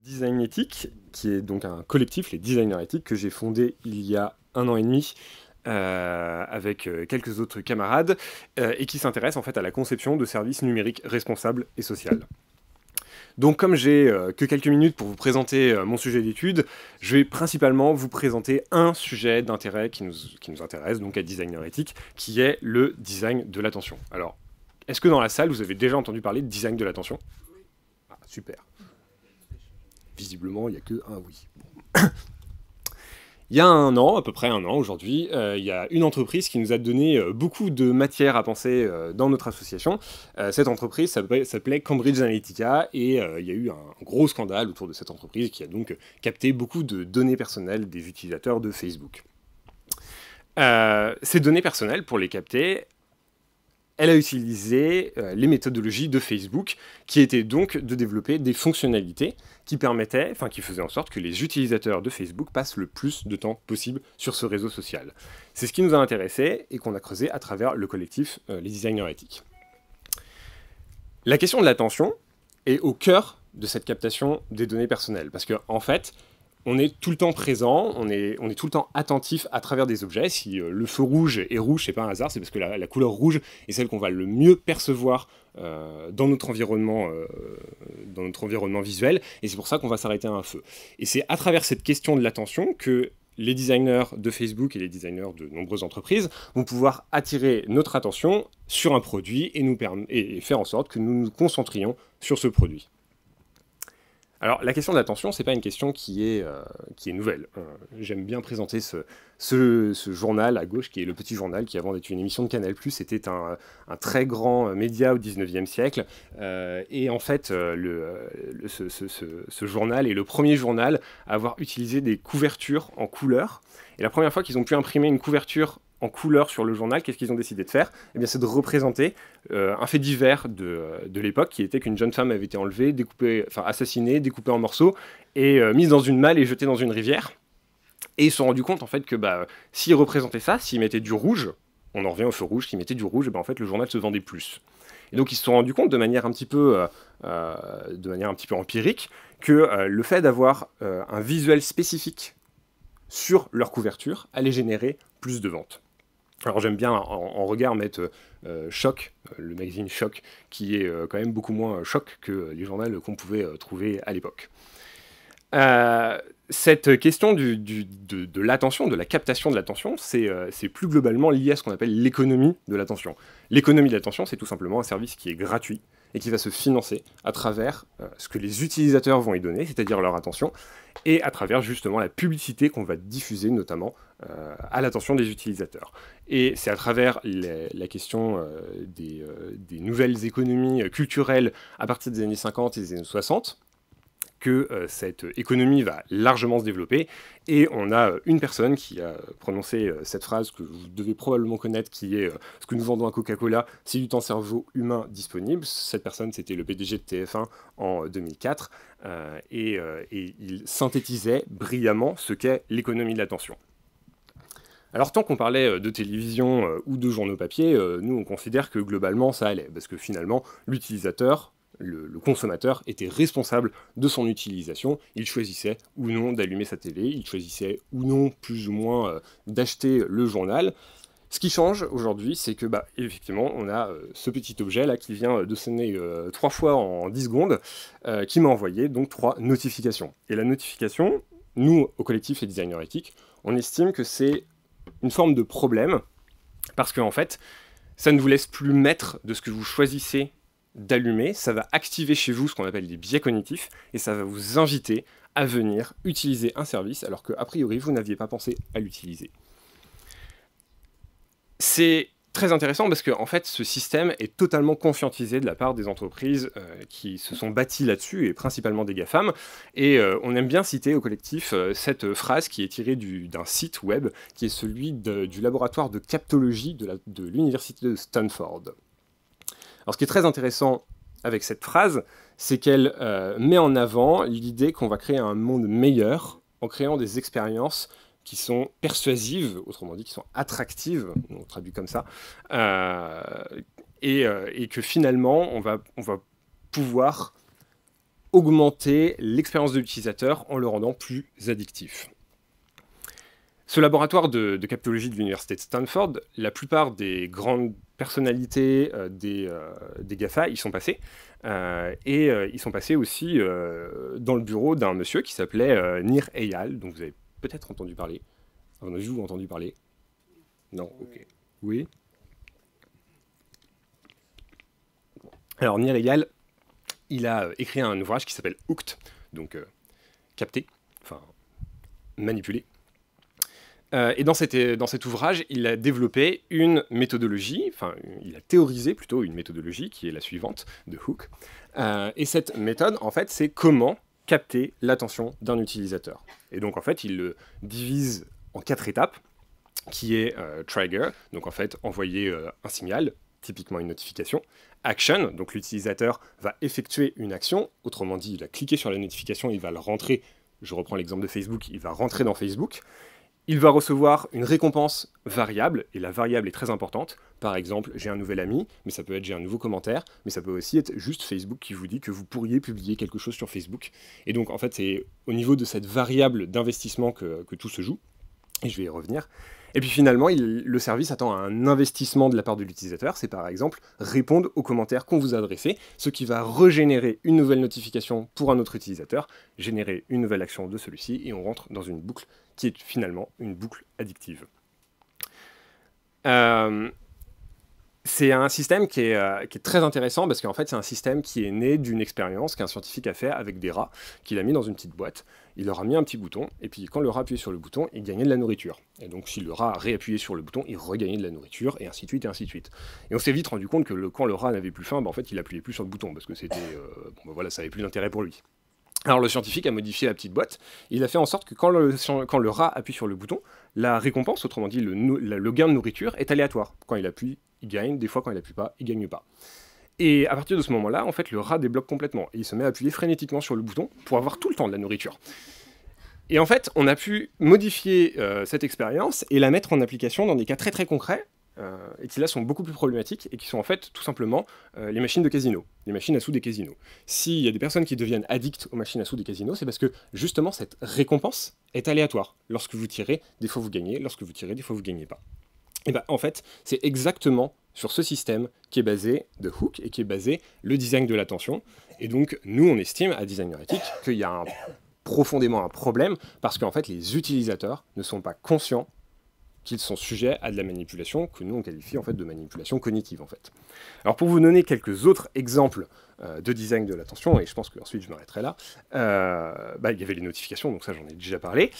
Design Éthique, qui est donc un collectif, les designers éthiques, que j'ai fondé il y a 1 an et demi avec quelques autres camarades, et qui s'intéresse en fait à la conception de services numériques responsables et sociaux. Donc comme j'ai que quelques minutes pour vous présenter mon sujet d'étude, je vais principalement vous présenter un sujet d'intérêt qui nous intéresse, donc à Designer Éthique, qui est le design de l'attention. Alors, est-ce que dans la salle, vous avez déjà entendu parler de design de l'attention? Ah, super. Visiblement, il n'y a que un oui. Bon. Il y a un an, à peu près un an aujourd'hui, il y a une entreprise qui nous a donné beaucoup de matière à penser dans notre association. Cette entreprise s'appelait Cambridge Analytica et il y a eu un gros scandale autour de cette entreprise qui a donc capté beaucoup de données personnelles des utilisateurs de Facebook. Ces données personnelles, pour les capter, elle a utilisé les méthodologies de Facebook, qui étaient donc de développer des fonctionnalités qui faisaient en sorte que les utilisateurs de Facebook passent le plus de temps possible sur ce réseau social. C'est ce qui nous a intéressés et qu'on a creusé à travers le collectif Les Designers Éthiques. La question de l'attention est au cœur de cette captation des données personnelles, parce qu'en fait, on est tout le temps présent, on est tout le temps attentif à travers des objets. Si le feu rouge est rouge, c'est pas un hasard, c'est parce que la couleur rouge est celle qu'on va le mieux percevoir dans notre environnement visuel, et c'est pour ça qu'on va s'arrêter à un feu. Et c'est à travers cette question de l'attention que les designers de Facebook et les designers de nombreuses entreprises vont pouvoir attirer notre attention sur un produit et faire en sorte que nous nous concentrions sur ce produit. Alors, la question de l'attention, c'est pas une question qui est nouvelle. J'aime bien présenter ce journal à gauche, qui est le Petit Journal, qui avant d'être une émission de Canal+, était un très grand média au 19e siècle. Et en fait, ce journal est le premier journal à avoir utilisé des couvertures en couleur. Et la première fois qu'ils ont pu imprimer une couverture en couleur sur le journal, qu'est-ce qu'ils ont décidé de faire? Eh bien, c'est de représenter un fait divers de l'époque, qui était qu'une jeune femme avait été enlevée, assassinée, découpée en morceaux, et mise dans une malle et jetée dans une rivière. Et ils se sont rendus compte, en fait, que s'ils représentaient ça, s'ils mettaient du rouge, on en revient au feu rouge, s'ils mettaient du rouge, et en fait, le journal se vendait plus. Et donc, ils se sont rendus compte, de manière un petit peu empirique, que le fait d'avoir un visuel spécifique sur leur couverture allait générer plus de ventes. Alors j'aime bien en regard mettre Choc, le magazine Choc, qui est quand même beaucoup moins choc que les journaux qu'on pouvait trouver à l'époque. Cette question de l'attention, de la captation de l'attention, c'est plus globalement lié à ce qu'on appelle l'économie de l'attention. L'économie de l'attention, c'est tout simplement un service qui est gratuit et qui va se financer à travers ce que les utilisateurs vont y donner, c'est-à-dire leur attention, et à travers justement la publicité qu'on va diffuser notamment à l'attention des utilisateurs. Et c'est à travers la question des nouvelles économies culturelles à partir des années 50 et des années 60 que cette économie va largement se développer, et on a une personne qui a prononcé cette phrase que vous devez probablement connaître, qui est ce que nous vendons à Coca-Cola, c'est du temps cerveau humain disponible. Cette personne, c'était le PDG de TF1 en 2004, et il synthétisait brillamment ce qu'est l'économie de l'attention. Alors tant qu'on parlait de télévision ou de journaux papier, nous on considère que globalement ça allait, parce que finalement l'utilisateur, le consommateur était responsable de son utilisation, il choisissait ou non d'allumer sa télé, il choisissait ou non plus ou moins d'acheter le journal. Ce qui change aujourd'hui, c'est que effectivement, on a ce petit objet là qui vient de sonner 3 fois en 10 secondes, qui m'a envoyé donc 3 notifications. Et la notification, nous, au collectif Les Designers Éthiques, on estime que c'est une forme de problème, parce qu'en fait, ça ne vous laisse plus maître de ce que vous choisissez d'allumer, ça va activer chez vous ce qu'on appelle des biais cognitifs, et ça va vous inviter à venir utiliser un service alors qu'a priori vous n'aviez pas pensé à l'utiliser. C'est très intéressant parce que en fait ce système est totalement conscientisé de la part des entreprises qui se sont bâties là-dessus, et principalement des GAFAM, et on aime bien citer au collectif cette phrase qui est tirée d'un site web qui est celui du laboratoire de captologie de l'université de Stanford. Alors ce qui est très intéressant avec cette phrase, c'est qu'elle met en avant l'idée qu'on va créer un monde meilleur en créant des expériences qui sont persuasives, autrement dit qui sont attractives, on traduit comme ça, et que finalement on va pouvoir augmenter l'expérience de l'utilisateur en le rendant plus addictif. Ce laboratoire de captologie de l'université de Stanford, la plupart des grandes personnalités des GAFA y sont passés. Ils sont passés aussi dans le bureau d'un monsieur qui s'appelait Nir Eyal, dont vous avez peut-être entendu parler. En avez-vous entendu parler? Non, ok. Oui. Alors Nir Eyal, il a écrit un ouvrage qui s'appelle Hooked, donc capté, enfin manipulé. Et dans cet ouvrage, il a développé une méthodologie, enfin, il a théorisé plutôt une méthodologie qui est la suivante de Hook. Et cette méthode, en fait, c'est comment capter l'attention d'un utilisateur. Et donc, en fait, il le divise en 4 étapes, qui est trigger, donc en fait, envoyer un signal, typiquement une notification. Action, donc l'utilisateur va effectuer une action, autrement dit, il va cliquer sur la notification, il va le rentrer, je reprends l'exemple de Facebook, il va rentrer dans Facebook. Il va recevoir une récompense variable, et la variable est très importante. Par exemple, j'ai un nouvel ami, mais ça peut être j'ai un nouveau commentaire, mais ça peut aussi être juste Facebook qui vous dit que vous pourriez publier quelque chose sur Facebook. Et donc, en fait, c'est au niveau de cette variable d'investissement que tout se joue, et je vais y revenir. Et puis finalement, le service attend un investissement de la part de l'utilisateur, c'est par exemple répondre aux commentaires qu'on vous a adressés, ce qui va régénérer une nouvelle notification pour un autre utilisateur, générer une nouvelle action de celui-ci, et on rentre dans une boucle qui est finalement une boucle addictive. C'est un système qui est très intéressant parce qu'en fait c'est un système qui est né d'une expérience qu'un scientifique a fait avec des rats, qu'il a mis dans une petite boîte, il leur a mis un petit bouton, et puis quand le rat appuyait sur le bouton, il gagnait de la nourriture. Et donc si le rat réappuyait sur le bouton, il regagnait de la nourriture, et ainsi de suite, et ainsi de suite. Et on s'est vite rendu compte que quand le rat n'avait plus faim, en fait il appuyait plus sur le bouton, parce que c'était, voilà, ça n'avait plus d'intérêt pour lui. Alors le scientifique a modifié la petite boîte, et il a fait en sorte que quand le rat appuie sur le bouton, la récompense, autrement dit le gain de nourriture, est aléatoire. Quand il appuie, il gagne, des fois quand il appuie pas, il gagne pas. Et à partir de ce moment-là, en fait, le rat débloque complètement, et il se met à appuyer frénétiquement sur le bouton pour avoir tout le temps de la nourriture. Et en fait, on a pu modifier cette expérience et la mettre en application dans des cas très très concrets, et qui là sont beaucoup plus problématiques, et qui sont en fait tout simplement les machines de casino, les machines à sous des casinos. S'il y a des personnes qui deviennent addictes aux machines à sous des casinos, c'est parce que justement cette récompense est aléatoire. Lorsque vous tirez, des fois vous gagnez, lorsque vous tirez, des fois vous gagnez pas. Et bien en fait, c'est exactement sur ce système qui est basé de Hook et qui est basé le design de l'attention. Et donc nous on estime à Designer Ethic qu'il y a profondément un problème parce qu'en fait les utilisateurs ne sont pas conscients qu'ils sont sujets à de la manipulation que nous on qualifie en fait de manipulation cognitive en fait. Alors pour vous donner quelques autres exemples de design de l'attention, et je pense qu'ensuite je m'arrêterai là, il y avait les notifications, donc ça j'en ai déjà parlé.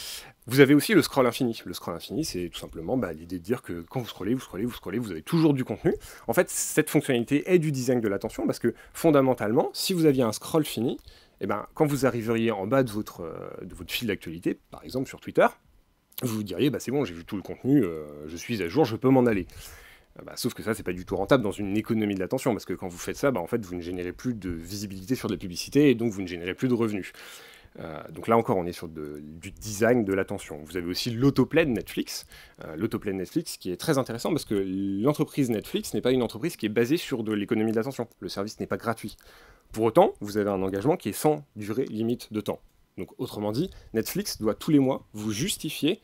Vous avez aussi le scroll infini. Le scroll infini, c'est tout simplement l'idée de dire que quand vous scrollez, vous avez toujours du contenu. En fait, cette fonctionnalité est du design de l'attention parce que fondamentalement, si vous aviez un scroll fini, quand vous arriveriez en bas de votre fil d'actualité, par exemple sur Twitter, vous vous diriez, c'est bon, j'ai vu tout le contenu, je suis à jour, je peux m'en aller. Sauf que ça, c'est pas du tout rentable dans une économie de l'attention, parce que quand vous faites ça, en fait, vous ne générez plus de visibilité sur de la publicité, et donc vous ne générez plus de revenus. Donc là encore, on est sur du design de l'attention. Vous avez aussi l'autoplay de Netflix. L'autoplay de Netflix qui est très intéressant, parce que l'entreprise Netflix n'est pas une entreprise qui est basée sur de l'économie de l'attention. Le service n'est pas gratuit. Pour autant, vous avez un engagement qui est sans durée limite de temps. Donc autrement dit, Netflix doit tous les mois vous justifier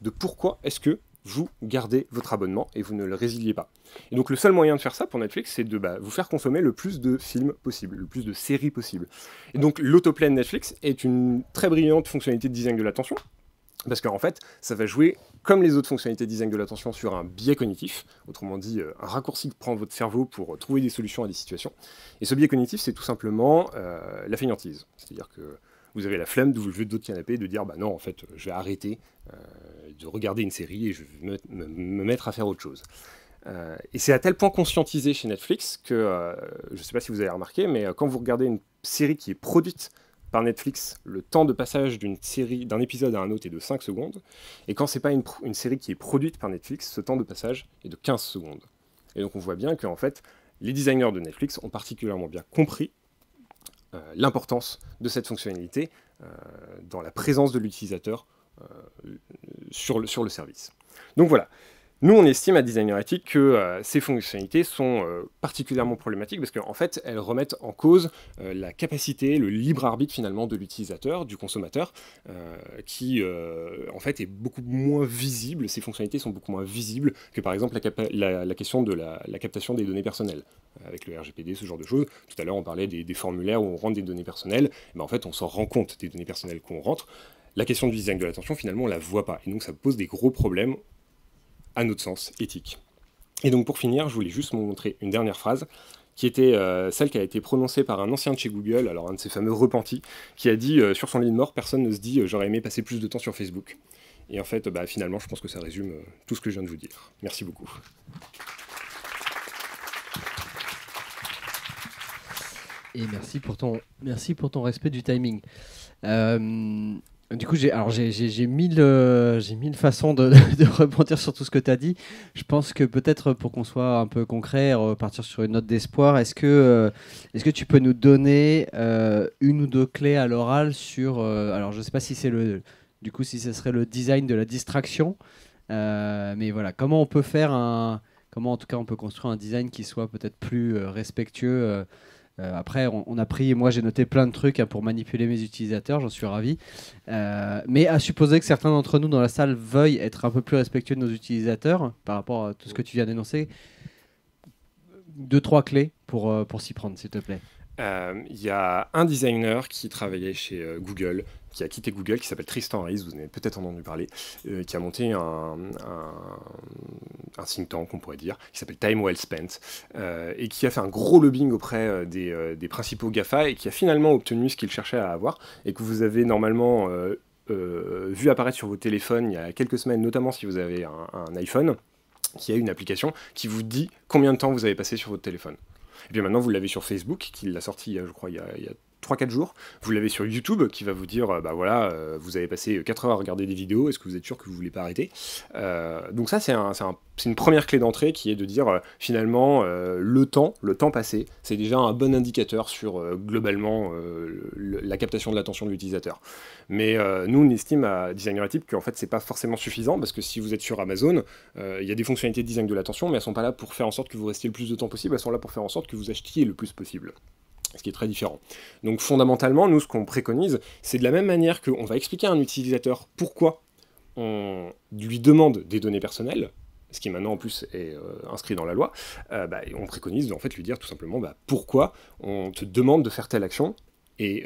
de pourquoi est-ce que vous gardez votre abonnement et vous ne le résiliez pas. Et donc le seul moyen de faire ça pour Netflix, c'est de vous faire consommer le plus de films possible, le plus de séries possible. Et donc l'autoplay de Netflix est une très brillante fonctionnalité de design de l'attention, parce qu'en fait, ça va jouer comme les autres fonctionnalités de design de l'attention sur un biais cognitif, autrement dit un raccourci que prend votre cerveau pour trouver des solutions à des situations. Et ce biais cognitif, c'est tout simplement la fainéantise. C'est-à-dire que vous avez la flemme de vous lever de votre canapé et de dire non, en fait, je vais arrêter de regarder une série et je vais me mettre à faire autre chose. Et c'est à tel point conscientisé chez Netflix que, je ne sais pas si vous avez remarqué, mais quand vous regardez une série qui est produite par Netflix, le temps de passage d'un épisode à un autre est de 5 secondes, et quand c'est pas une série qui est produite par Netflix, ce temps de passage est de 15 secondes. Et donc on voit bien qu'en fait, les designers de Netflix ont particulièrement bien compris l'importance de cette fonctionnalité dans la présence de l'utilisateur sur le service. Donc voilà. Nous, on estime à Designer Ethic que ces fonctionnalités sont particulièrement problématiques parce qu'en fait, elles remettent en cause la capacité, le libre arbitre finalement de l'utilisateur, du consommateur, qui en fait est beaucoup moins visible. Ces fonctionnalités sont beaucoup moins visibles que par exemple la question de la captation des données personnelles avec le RGPD, ce genre de choses. Tout à l'heure, on parlait des formulaires où on rentre des données personnelles. En fait, on s'en rend compte des données personnelles qu'on rentre. La question du design de l'attention, finalement, on ne la voit pas. Et donc, ça pose des gros problèmes à notre sens, éthique. Et donc pour finir, je voulais juste vous montrer une dernière phrase, qui était celle qui a été prononcée par un ancien de chez Google, alors un de ces fameux repentis, qui a dit sur son lit de mort, personne ne se dit j'aurais aimé passer plus de temps sur Facebook. Et en fait, finalement, je pense que ça résume tout ce que je viens de vous dire. Merci beaucoup. Et merci pour ton respect du timing. Du coup, j'ai mille façons de rebondir sur tout ce que tu as dit. Je pense que peut-être pour qu'on soit un peu concret, repartir sur une note d'espoir, est-ce que tu peux nous donner une ou deux clés à l'oral sur... alors, je ne sais pas si c'est si ce serait le design de la distraction, mais voilà, comment on peut comment en tout cas on peut construire un design qui soit peut-être plus respectueux. Après, moi j'ai noté plein de trucs pour manipuler mes utilisateurs, j'en suis ravi. Mais à supposer que certains d'entre nous dans la salle veuillent être un peu plus respectueux de nos utilisateurs par rapport à tout ce que tu viens d'énoncer, 2-3 clés pour s'y prendre, s'il te plaît. Il y a un designer qui travaillait chez Google, qui a quitté Google, qui s'appelle Tristan Harris, vous en avez peut-être entendu parler, qui a monté un think tank, on pourrait dire, qui s'appelle Time Well Spent, et qui a fait un gros lobbying auprès des principaux GAFA, et qui a finalement obtenu ce qu'il cherchait à avoir, et que vous avez normalement vu apparaître sur vos téléphones il y a quelques semaines, notamment si vous avez un iPhone, qui a une application qui vous dit combien de temps vous avez passé sur votre téléphone. Et puis maintenant, vous l'avez sur Facebook, qui l'a sorti, je crois, il y a 3-4 jours. Vous l'avez sur YouTube, qui va vous dire, vous avez passé 4 heures à regarder des vidéos, est-ce que vous êtes sûr que vous ne voulez pas arrêter ? Donc ça, c'est une première clé d'entrée qui est de dire, finalement, le temps passé, c'est déjà un bon indicateur sur, globalement, la captation de l'attention de l'utilisateur. Mais nous, on estime à Designer Ethic qu'en fait, c'est pas forcément suffisant, parce que si vous êtes sur Amazon, il y a des fonctionnalités de design de l'attention, mais elles sont pas là pour faire en sorte que vous restiez le plus de temps possible, elles sont là pour faire en sorte que vous achetiez le plus possible. Ce qui est très différent. Donc fondamentalement, nous, ce qu'on préconise, c'est de la même manière qu'on va expliquer à un utilisateur pourquoi on lui demande des données personnelles, ce qui maintenant en plus est inscrit dans la loi, on préconise en fait lui dire tout simplement pourquoi on te demande de faire telle action et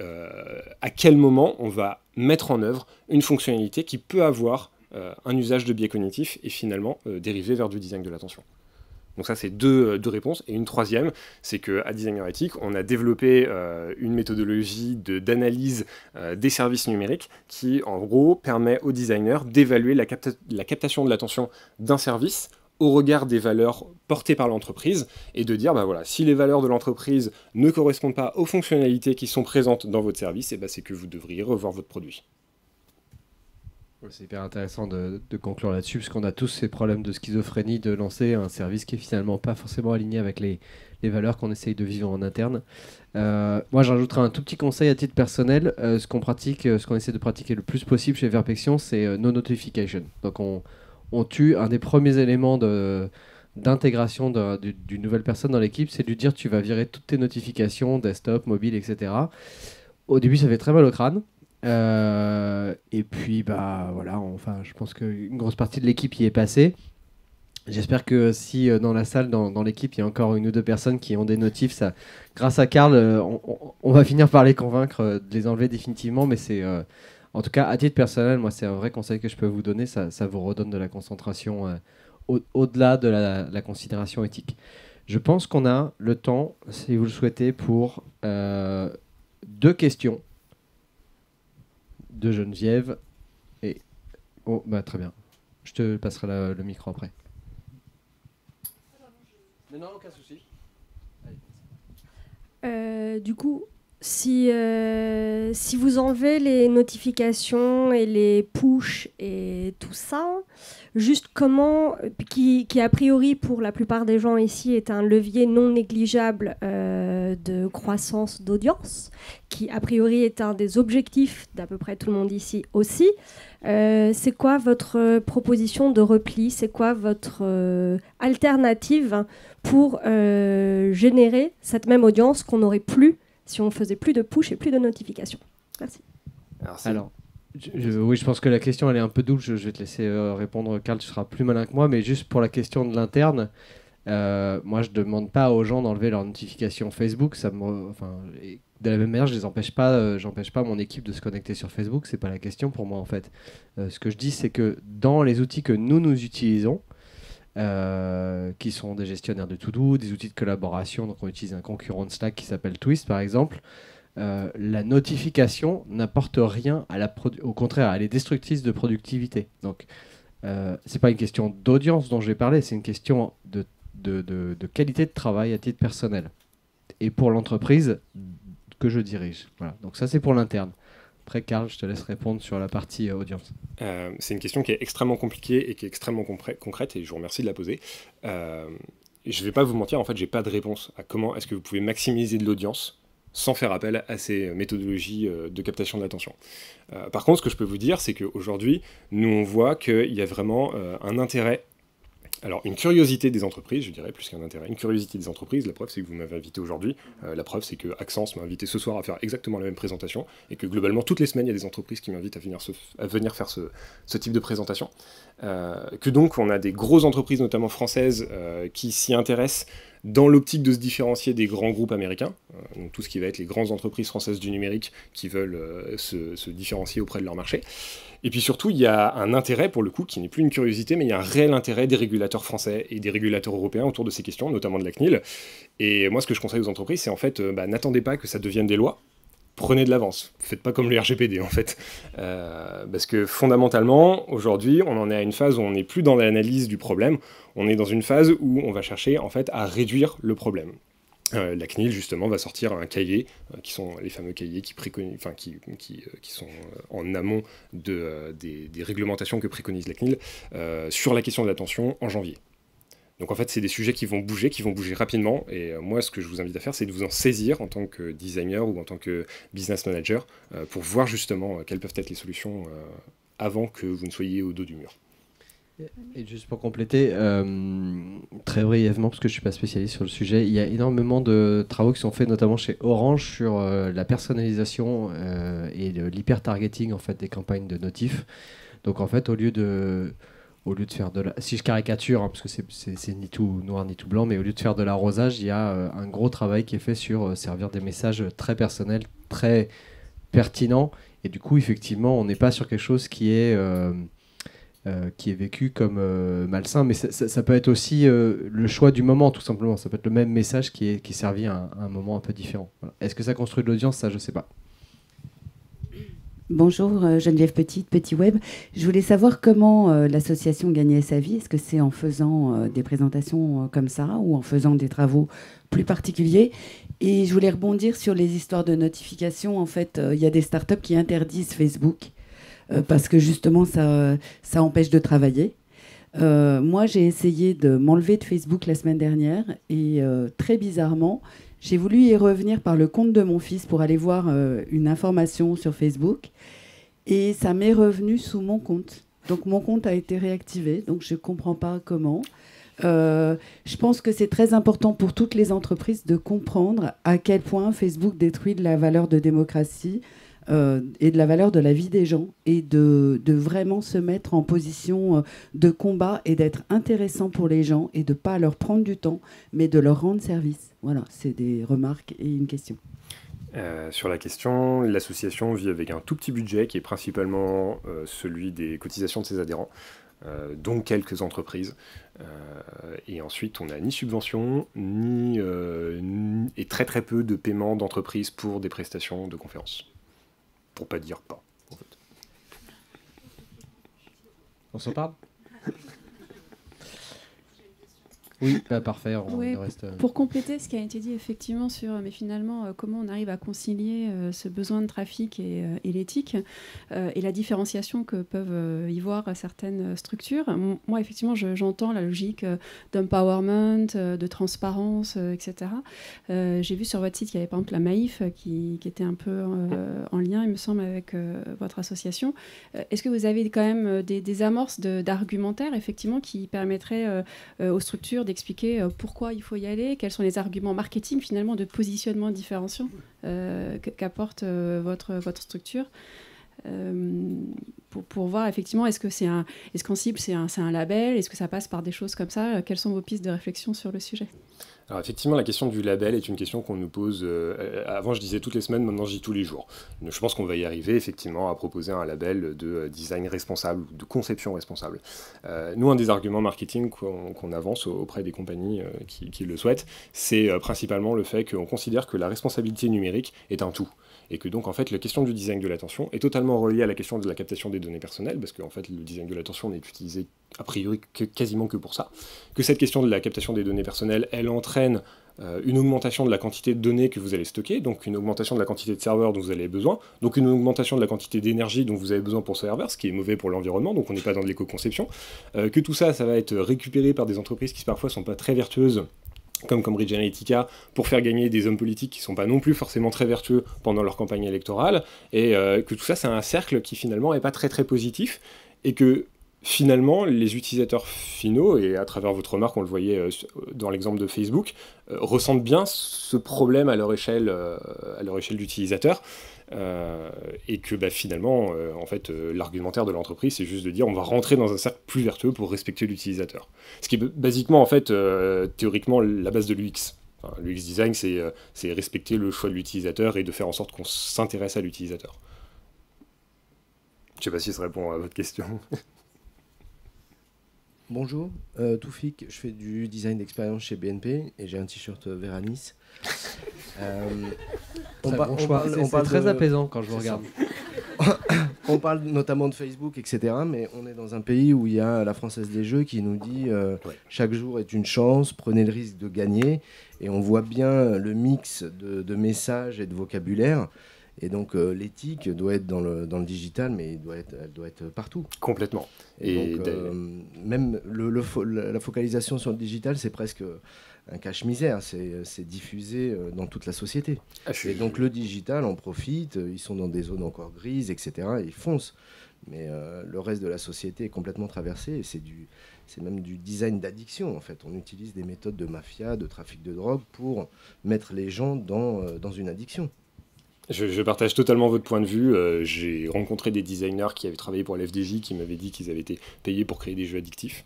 à quel moment on va mettre en œuvre une fonctionnalité qui peut avoir un usage de biais cognitif et finalement dériver vers du design de l'attention. Donc ça, c'est deux réponses. Et une troisième, c'est qu'à Designer Ethic, on a développé une méthodologie d'analyse des services numériques qui, en gros, permet aux designers d'évaluer la captation de l'attention d'un service au regard des valeurs portées par l'entreprise et de dire, si les valeurs de l'entreprise ne correspondent pas aux fonctionnalités qui sont présentes dans votre service, c'est que vous devriez revoir votre produit. C'est hyper intéressant de conclure là-dessus, parce qu'on a tous ces problèmes de schizophrénie de lancer un service qui est finalement pas forcément aligné avec les valeurs qu'on essaye de vivre en interne. Moi, j'ajouterai un tout petit conseil à titre personnel. Ce qu'on essaie de pratiquer le plus possible chez Verpexion, c'est no notification. Donc, on tue un des premiers éléments d'intégration d'une nouvelle personne dans l'équipe, c'est de lui dire tu vas virer toutes tes notifications, desktop, mobile, etc. Au début, ça fait très mal au crâne. Et puis je pense qu'une grosse partie de l'équipe y est passée. J'espère que si dans la salle, dans l'équipe, il y a encore une ou deux personnes qui ont des notifs, grâce à Karl, on va finir par les convaincre de les enlever définitivement. Mais c'est, en tout cas, à titre personnel, moi, c'est un vrai conseil que je peux vous donner. Ça vous redonne de la concentration au-delà de la considération éthique. Je pense qu'on a le temps, si vous le souhaitez, pour 2 questions de Geneviève. Et très bien. Je te passerai le micro après. Non, aucun souci. Du coup, si vous enlevez les notifications et les push et tout ça, juste qui a priori pour la plupart des gens ici est un levier non négligeable de croissance d'audience, qui a priori est un des objectifs d'à peu près tout le monde ici aussi. C'est quoi votre proposition de repli? C'est quoi votre alternative pour générer cette même audience qu'on n'aurait plus si on faisait plus de push et plus de notifications? Merci. Alors, oui, je pense que la question elle est un peu double. Je vais te laisser répondre, Karl, tu seras plus malin que moi, mais juste pour la question de l'interne, moi je demande pas aux gens d'enlever leurs notifications Facebook. De la même manière, je les empêche pas, j'empêche pas mon équipe de se connecter sur Facebook. C'est pas la question pour moi en fait. Ce que je dis, c'est que dans les outils que nous utilisons, qui sont des gestionnaires de to-do, des outils de collaboration, donc on utilise un concurrent de Slack qui s'appelle Twist par exemple. La notification n'apporte rien au contraire, elle est destructrice de productivité. Donc, c'est pas une question d'audience dont je vais parler, c'est une question de qualité de travail à titre personnel et pour l'entreprise que je dirige. Voilà. Donc ça, c'est pour l'interne. Après, Karl, je te laisse répondre sur la partie audience. C'est une question qui est extrêmement compliquée et qui est extrêmement concrète, et je vous remercie de la poser. Je ne vais pas vous mentir, en fait, j'ai pas de réponse à comment est-ce que vous pouvez maximiser de l'audience sans faire appel à ces méthodologies de captation de l'attention. Par contre, ce que je peux vous dire, c'est qu'aujourd'hui, nous, on voit qu'il y a vraiment un intérêt, alors une curiosité des entreprises, je dirais, plus qu'un intérêt, une curiosité des entreprises. La preuve, c'est que vous m'avez invité aujourd'hui. La preuve, c'est que Accence m'a invité ce soir à faire exactement la même présentation, et que globalement, toutes les semaines, il y a des entreprises qui m'invitent à venir faire ce type de présentation. Que donc, on a des grosses entreprises, notamment françaises, qui s'y intéressent dans l'optique de se différencier des grands groupes américains, donc tout ce qui va être les grandes entreprises françaises du numérique qui veulent se différencier auprès de leur marché. Et puis surtout, il y a un intérêt, pour le coup, qui n'est plus une curiosité, mais il y a un réel intérêt des régulateurs français et des régulateurs européens autour de ces questions, notamment de la CNIL. Et moi, ce que je conseille aux entreprises, c'est en fait, n'attendez pas que ça devienne des lois, prenez de l'avance. Faites pas comme le RGPD, en fait. Parce que fondamentalement, aujourd'hui, on en est à une phase où on n'est plus dans l'analyse du problème, on est dans une phase où on va chercher, en fait, à réduire le problème. La CNIL, justement, va sortir un cahier, qui sont les fameux cahiers qui sont en amont des réglementations que préconise la CNIL, sur la question de l'attention en janvier. Donc en fait, c'est des sujets qui vont bouger rapidement, et moi, ce que je vous invite à faire, c'est de vous en saisir en tant que designer ou en tant que business manager, pour voir justement quelles peuvent être les solutions avant que vous ne soyez au dos du mur. Et juste pour compléter, très brièvement, parce que je ne suis pas spécialiste sur le sujet, il y a énormément de travaux qui sont faits, notamment chez Orange, sur la personnalisation et l'hyper-targeting en fait, des campagnes de notifs. Donc en fait, au lieu de faire de la... Si je caricature, hein, parce que c'est ni tout noir ni tout blanc, mais au lieu de faire de l'arrosage, il y a un gros travail qui est fait sur servir des messages très personnels, très pertinents. Et du coup, effectivement, on n'est pas sur quelque chose qui est vécu comme malsain, mais ça peut être aussi le choix du moment, tout simplement. Ça peut être le même message qui est servi à un moment un peu différent. Voilà. Est-ce que ça construit de l'audience? Ça, je ne sais pas. Bonjour, Geneviève Petit Web. Je voulais savoir comment l'association gagnait sa vie. Est-ce que c'est en faisant des présentations comme ça ou en faisant des travaux plus particuliers? Et je voulais rebondir sur les histoires de notifications. En fait, il y a des startups qui interdisent Facebook parce que justement, ça empêche de travailler. Moi, j'ai essayé de m'enlever de Facebook la semaine dernière et très bizarrement, j'ai voulu y revenir par le compte de mon fils pour aller voir une information sur Facebook et ça m'est revenu sous mon compte. Donc mon compte a été réactivé, donc je ne comprends pas comment. Je pense que c'est très important pour toutes les entreprises de comprendre à quel point Facebook détruit de la valeur de démocratie et de la valeur de la vie des gens et de vraiment se mettre en position de combat et d'être intéressant pour les gens et de ne pas leur prendre du temps, mais de leur rendre service. Voilà, c'est des remarques et une question. Sur la question, l'association vit avec un tout petit budget qui est principalement celui des cotisations de ses adhérents, dont quelques entreprises. Et ensuite, on n'a ni subvention, et très très peu de paiement d'entreprises pour des prestations de conférences. Pour pas dire pas, en fait. On s'en parle? Oui, parfait. Ouais, pour compléter ce qui a été dit effectivement sur, mais finalement, comment on arrive à concilier ce besoin de trafic et l'éthique et la différenciation que peuvent y voir certaines structures. Moi, effectivement, j'entends la logique d'empowerment, de transparence, etc. J'ai vu sur votre site qu'il y avait par exemple la Maïf qui était un peu en lien, il me semble, avec votre association. Est-ce que vous avez quand même des amorces d'argumentaire, effectivement, qui permettraient aux structures d'expliquer pourquoi il faut y aller, quels sont les arguments marketing, finalement, de positionnement différenciant qu'apporte votre structure pour voir, effectivement, est-ce qu'en cible, c'est un label, est-ce que ça passe par des choses comme ça? Quelles sont vos pistes de réflexion sur le sujet? Alors effectivement, la question du label est une question qu'on nous pose, avant je disais toutes les semaines, maintenant je dis tous les jours. Je pense qu'on va y arriver effectivement à proposer un label de design responsable, de conception responsable. Nous, un des arguments marketing qu'on avance auprès des compagnies qui le souhaitent, c'est principalement le fait qu'on considère que la responsabilité numérique est un tout. Et que donc en fait la question du design de l'attention est totalement reliée à la question de la captation des données personnelles, parce qu'en fait le design de l'attention n'est utilisé a priori quasiment que pour ça, que cette question de la captation des données personnelles, elle entraîne une augmentation de la quantité de données que vous allez stocker, donc une augmentation de la quantité de serveurs dont vous avez besoin, donc une augmentation de la quantité d'énergie dont vous avez besoin pour ce serveur, ce qui est mauvais pour l'environnement, donc on n'est pas dans de l'éco-conception, que tout ça, ça va être récupéré par des entreprises qui parfois sont pas très vertueuses, comme Cambridge Analytica, pour faire gagner des hommes politiques qui ne sont pas non plus forcément très vertueux pendant leur campagne électorale, et que tout ça, c'est un cercle qui finalement n'est pas très très positif, et que finalement, les utilisateurs finaux, et à travers votre remarque, on le voyait dans l'exemple de Facebook, ressentent bien ce problème à leur échelle d'utilisateur, et que finalement, en fait, l'argumentaire de l'entreprise, c'est juste de dire on va rentrer dans un cercle plus vertueux pour respecter l'utilisateur. Ce qui est basiquement, en fait, théoriquement, la base de l'UX. Enfin, l'UX design, c'est respecter le choix de l'utilisateur et de faire en sorte qu'on s'intéresse à l'utilisateur. Je ne sais pas si ça répond à votre question. Bonjour, Toufik, je fais du design d'expérience chez BNP et j'ai un t-shirt Veranis. On parle très apaisant quand je vous regarde. On parle notamment de Facebook, etc. Mais on est dans un pays où il y a la Française des Jeux qui nous dit chaque jour est une chance, prenez le risque de gagner. Et on voit bien le mix de messages et de vocabulaire. Et donc l'éthique doit être dans le digital, mais elle doit être partout. Complètement. Et donc, même la focalisation sur le digital, c'est presque un cache-misère. C'est diffusé dans toute la société. Et donc le digital en profite. Ils sont dans des zones encore grises, etc. Et ils foncent. Mais le reste de la société est complètement traversé. Et c'est même du design d'addiction, en fait. On utilise des méthodes de mafia, de trafic de drogue pour mettre les gens dans une addiction. Je partage totalement votre point de vue. J'ai rencontré des designers qui avaient travaillé pour l'FDJ qui m'avaient dit qu'ils avaient été payés pour créer des jeux addictifs.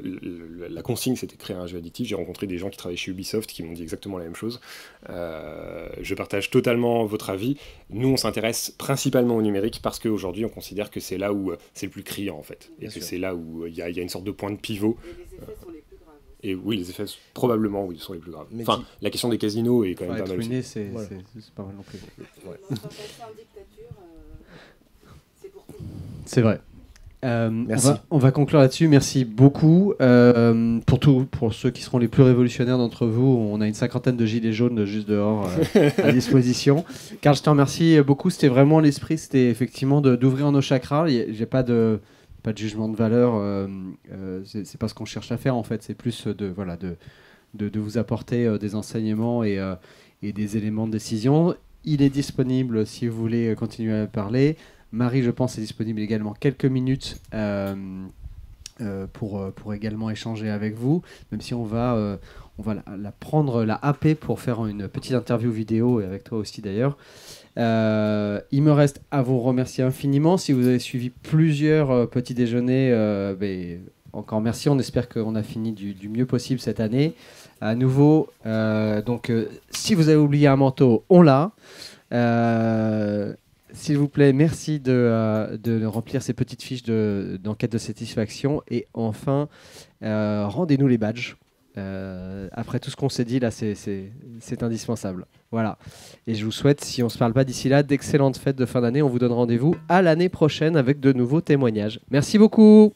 La consigne, c'était créer un jeu addictif. J'ai rencontré des gens qui travaillent chez Ubisoft qui m'ont dit exactement la même chose. Je partage totalement votre avis. Nous, on s'intéresse principalement au numérique parce qu'aujourd'hui, on considère que c'est là où c'est le plus criant, en fait. Et que c'est là où il y a une sorte de point de pivot. Et les effets sont les plus graves. Et oui, les effets, probablement, oui, sont les plus graves. Enfin, la question des casinos est quand même pas mal ruiné, aussi. c'est pas mal non plus. Quand on passe en dictature, c'est pour tout. C'est vrai. Merci. On va conclure là-dessus. Merci beaucoup. Pour ceux qui seront les plus révolutionnaires d'entre vous, on a une 50aine de gilets jaunes juste dehors à disposition. Karl, je te remercie beaucoup. C'était vraiment l'esprit, c'était effectivement d'ouvrir nos chakras. J'ai pas de jugement de valeur. C'est pas ce qu'on cherche à faire en fait. C'est plus de vous apporter des enseignements et des éléments de décision. Il est disponible si vous voulez continuer à parler. Marie, je pense, est disponible également quelques minutes pour également échanger avec vous, même si on va la happer pour faire une petite interview vidéo, et avec toi aussi d'ailleurs. Il me reste à vous remercier infiniment. Si vous avez suivi plusieurs petits déjeuners, encore merci. On espère qu'on a fini du mieux possible cette année. À nouveau, si vous avez oublié un manteau, on l'a. S'il vous plaît, merci de remplir ces petites fiches d'enquête de satisfaction. Et enfin, rendez-nous les badges. Après tout ce qu'on s'est dit, là, c'est indispensable. Voilà. Et je vous souhaite, si on ne se parle pas d'ici là, d'excellentes fêtes de fin d'année. On vous donne rendez-vous à l'année prochaine avec de nouveaux témoignages. Merci beaucoup.